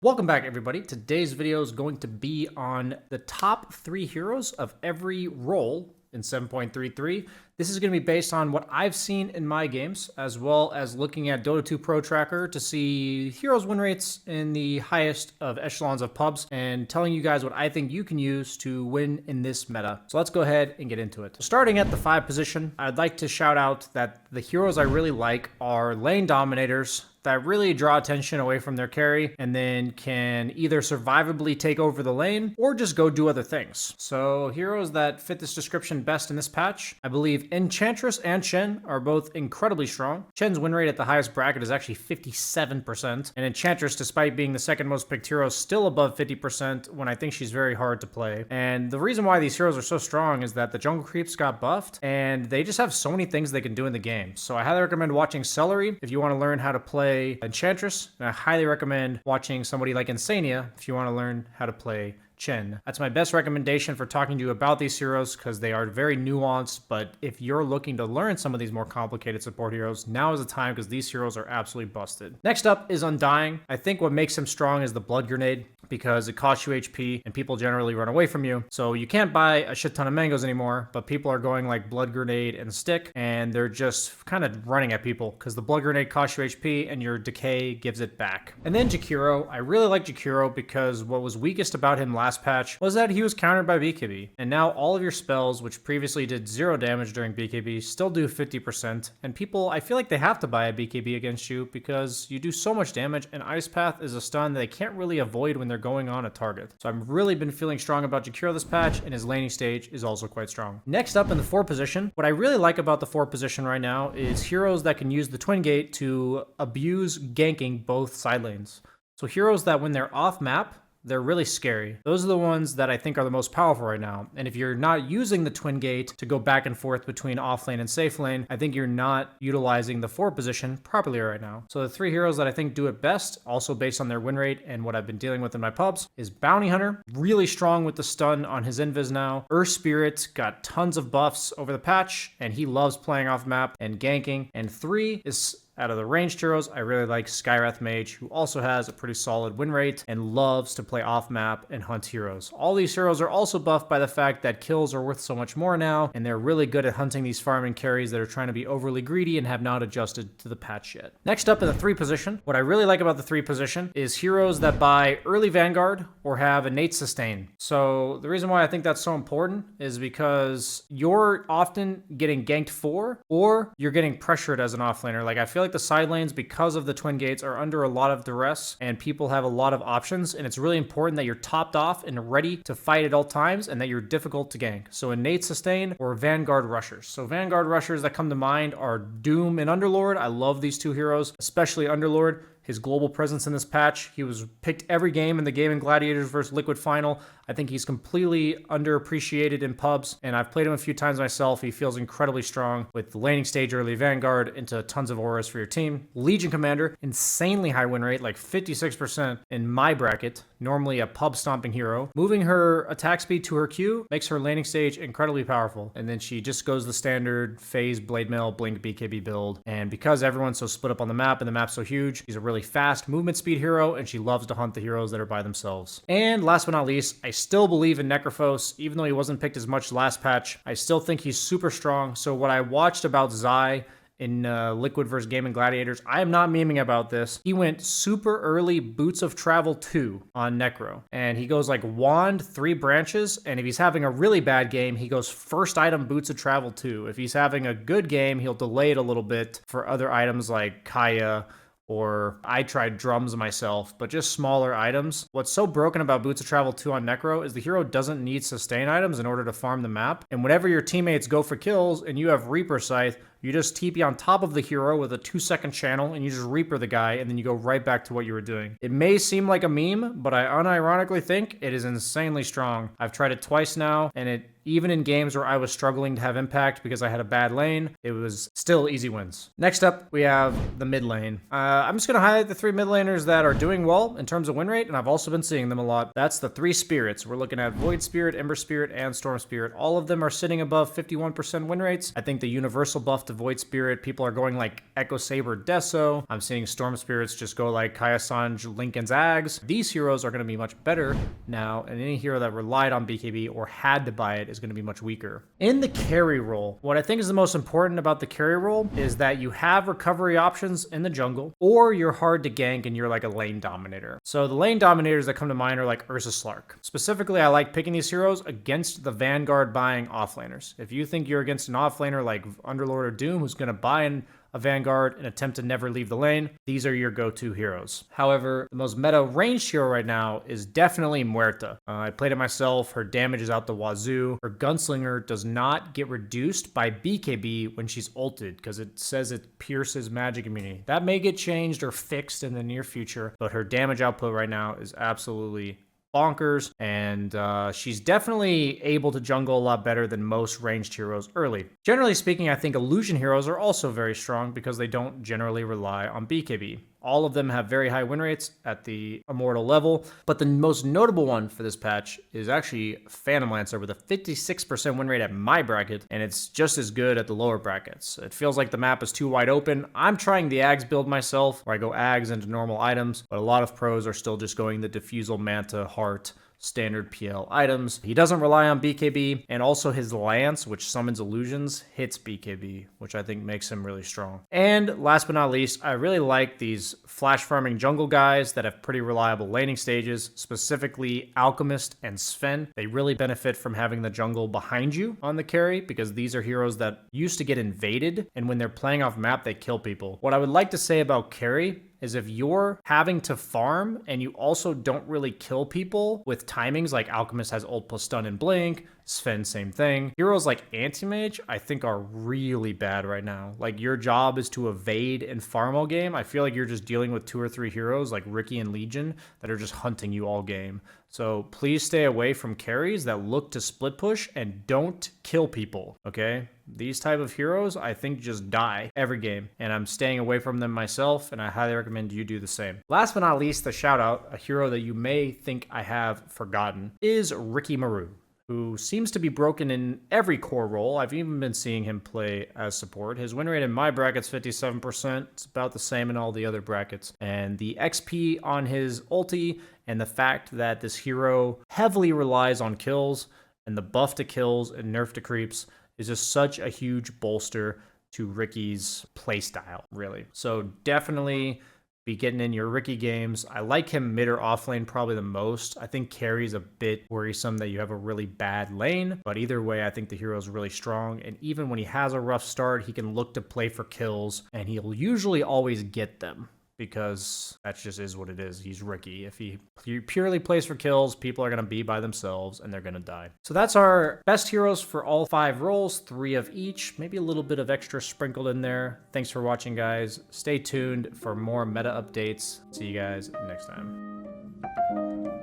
Welcome back, everybody. Today's video is going to be on the top 3 heroes of every role in 7.33. This is going to be based on what I've seen in my games, as well as looking at Dota 2 Pro Tracker to see heroes win rates in the highest of echelons of pubs, and telling you guys what I think you can use to win in this meta. So let's go ahead and get into it. Starting at the 5 position, I'd like to shout out that the heroes I really like are lane dominators that really draw attention away from their carry and then can either survivably take over the lane or just go do other things. So heroes that fit this description best in this patch, I believe Enchantress and Chen are both incredibly strong. Chen's win rate at the highest bracket is actually 57%, and Enchantress, despite being the second most picked hero, is still above 50% when I think she's very hard to play. And the reason why these heroes are so strong is that the jungle creeps got buffed and they just have so many things they can do in the game. So I highly recommend watching Celery if you want to learn how to play Enchantress, and I highly recommend watching somebody like Insania if you want to learn how to play Chen. That's my best recommendation for talking to you about these heroes because they are very nuanced, but if you're looking to learn some of these more complicated support heroes, now is the time because these heroes are absolutely busted. Next up is Undying. I think what makes him strong is the Blood Grenade because it costs you HP and people generally run away from you. So you can't buy a shit ton of mangoes anymore, but people are going like Blood Grenade and Stick, and they're just kind of running at people because the Blood Grenade costs you HP and your decay gives it back. And then Jakiro. I really like Jakiro because what was weakest about him last patch was that he was countered by BKB, and now all of your spells, which previously did 0 damage during BKB, still do 50%, and people, I feel like they have to buy a BKB against you because you do so much damage, and Ice Path is a stun that they can't really avoid when they're going on a target. So I've really been feeling strong about Jakiro this patch, and his laning stage is also quite strong. Next up in the 4 position, what I really like about the 4 position right now is heroes that can use the Twin Gate to abuse ganking both side lanes. So heroes that when they're off map, they're really scary. Those are the ones that I think are the most powerful right now. And if you're not using the Twin Gate to go back and forth between off lane and safe lane, I think you're not utilizing the 4 position properly right now. So the 3 heroes that I think do it best, also based on their win rate and what I've been dealing with in my pubs, is Bounty Hunter, really strong with the stun on his invis now. Earth Spirit got tons of buffs over the patch, and he loves playing off map and ganking. And 3 is, out of the ranged heroes, I really like Skywrath Mage, who also has a pretty solid win rate and loves to play off map and hunt heroes. All these heroes are also buffed by the fact that kills are worth so much more now, and they're really good at hunting these farming carries that are trying to be overly greedy and have not adjusted to the patch yet. Next up in the 3 position, what I really like about the 3 position is heroes that buy early Vanguard or have innate sustain. So the reason why I think that's so important is because you're often getting ganked for, or you're getting pressured as an offlaner. Like, I feel like the side lanes, because of the Twin Gates, are under a lot of duress and people have a lot of options, and it's really important that you're topped off and ready to fight at all times and that you're difficult to gank. So innate sustain or Vanguard rushers. So Vanguard rushers that come to mind are Doom and Underlord. I love these 2 heroes, especially Underlord. His global presence in this patch, he was picked every game in the Game and Gladiators versus Liquid final. I think he's completely underappreciated in pubs, and I've played him a few times myself. He feels incredibly strong with the laning stage early Vanguard into tons of auras for your team. Legion Commander, insanely high win rate, like 56% in my bracket, normally a pub stomping hero. Moving her attack speed to her Q makes her laning stage incredibly powerful, and then she just goes the standard phase blade mail blink BKB build, and because everyone's so split up on the map and the map's so huge, she's a really fast movement speed hero, and she loves to hunt the heroes that are by themselves. And last but not least, I still believe in Necrophos. Even though he wasn't picked as much last patch, I still think he's super strong. So what I watched about Zai in Liquid versus Game and Gladiators, I am not memeing about this. He went super early Boots of Travel 2 on Necro, and he goes like Wand 3 branches, and if he's having a really bad game, he goes first item Boots of Travel 2. If he's having a good game, he'll delay it a little bit for other items like Kaya, or I tried drums myself, but just smaller items. What's so broken about Boots of Travel 2 on Necro is the hero doesn't need sustain items in order to farm the map, and whenever your teammates go for kills and you have Reaper Scythe, you just TP on top of the hero with a 2-second channel and you just Reaper the guy, and then you go right back to what you were doing. It may seem like a meme, but I unironically think it is insanely strong. I've tried it twice now, and it Even in games where I was struggling to have impact because I had a bad lane, it was still easy wins. Next up, we have the mid lane. I'm just going to highlight the three mid laners that are doing well in terms of win rate, and I've also been seeing them a lot. That's the three spirits. We're looking at Void Spirit, Ember Spirit, and Storm Spirit. All of them are sitting above 51% win rates. I think the universal buff to Void Spirit. People are going like Echo Saber Deso. I'm seeing Storm Spirits just go like Kaya Sanj, Lincoln's Ags. These heroes are going to be much better now, and any hero that relied on BKB or had to buy it is going to be much weaker. In the carry role, what I think is the most important about the carry role is that you have recovery options in the jungle, or you're hard to gank and you're like a lane dominator. So the lane dominators that come to mind are like Ursa Slark. Specifically, I like picking these heroes against the Vanguard buying offlaners. If you think you're against an offlaner like Underlord or Doom who's going to buy a Vanguard and attempt to never leave the lane, these are your go-to heroes. However, the most meta ranged hero right now is definitely Muerta. I played it myself. Her damage is out the wazoo. Her Gunslinger does not get reduced by BKB when she's ulted because it says it pierces magic immunity. That may get changed or fixed in the near future, but her damage output right now is absolutely bonkers, and she's definitely able to jungle a lot better than most ranged heroes early. Generally speaking, I think illusion heroes are also very strong because they don't generally rely on BKB. All of them have very high win rates at the immortal level, but the most notable one for this patch is actually Phantom Lancer with a 56% win rate at my bracket, and it's just as good at the lower brackets. It feels like the map is too wide open. I'm trying the Ags build myself, where I go Ags into normal items, but a lot of pros are still just going the Diffusal Manta Heart standard PL items. He doesn't rely on BKB, and also his Lance, which summons illusions, hits BKB, which I think makes him really strong. And last but not least, I really like these flash farming jungle guys that have pretty reliable laning stages, specifically Alchemist and Sven. They really benefit from having the jungle behind you on the carry because these are heroes that used to get invaded, and when they're playing off map, they kill people. What I would like to say about carry is if you're having to farm and you also don't really kill people with timings, like Alchemist has ult plus stun and blink, Sven same thing. Heroes like Anti-Mage I think are really bad right now. Like your job is to evade and farm all game. I feel like you're just dealing with 2 or 3 heroes like Riki and Legion that are just hunting you all game. So please stay away from carries that look to split push and don't kill people, okay? These type of heroes, I think, just die every game, and I'm staying away from them myself, and I highly recommend you do the same. Last but not least, the shout out, a hero that you may think I have forgotten, is Riki Maru, who seems to be broken in every core role. I've even been seeing him play as support. His win rate in my bracket's 57%. It's about the same in all the other brackets. And the XP on his ulti and the fact that this hero heavily relies on kills and the buff to kills and nerf to creeps is just such a huge bolster to Riki's playstyle, really. So definitely be getting in your Riki games. I like him mid or off lane probably the most. I think carry's a bit worrisome that you have a really bad lane, but either way, I think the hero is really strong. And even when he has a rough start, he can look to play for kills, and he'll usually always get them, because that just is what it is. He's Riki. If he purely plays for kills, people are going to be by themselves and they're going to die. So that's our best heroes for all 5 roles, 3 of each, maybe a little bit of extra sprinkled in there. Thanks for watching, guys. Stay tuned for more meta updates. See you guys next time.